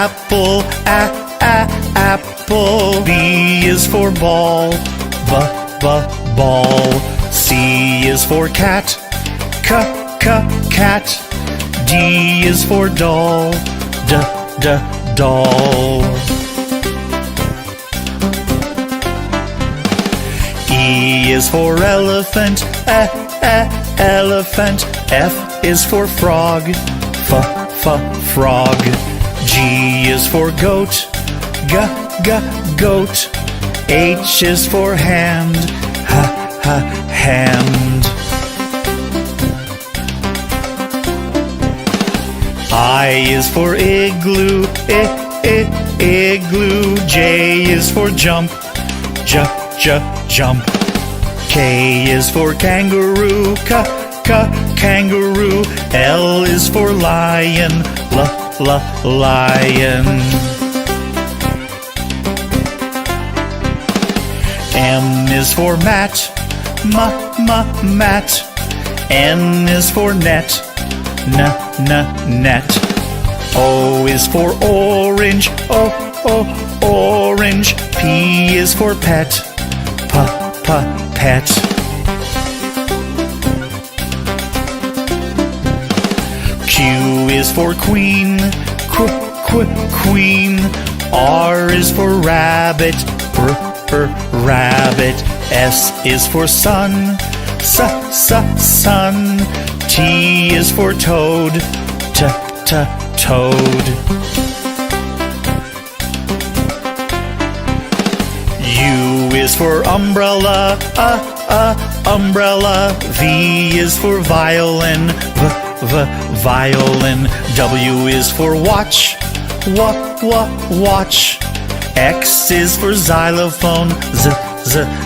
apple, apple. B is for ball, ball. C is for cat, cat. D is for doll, doll. E is for elephant, elephant. F is for frog, frog. G is for goat, goat. H is for hand, hand. I is for igloo, igloo. J is for jump, jump. K is for kangaroo, kangaroo. L is for lion, lion. M is for mat, mat. N is for net, net. O is for orange, orange. P is for pet, pet. Q is for queen, queen. R is for rabbit, rabbit. S is for sun, sun. T is for toad, toad. U is for umbrella, umbrella. V is for violin, violin. W is for watch, watch. X is for xylophone,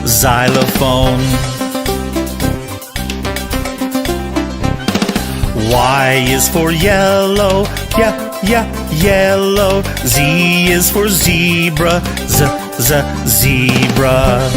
xylophone. Y is for yellow, yellow. Z is for zebra, zebra.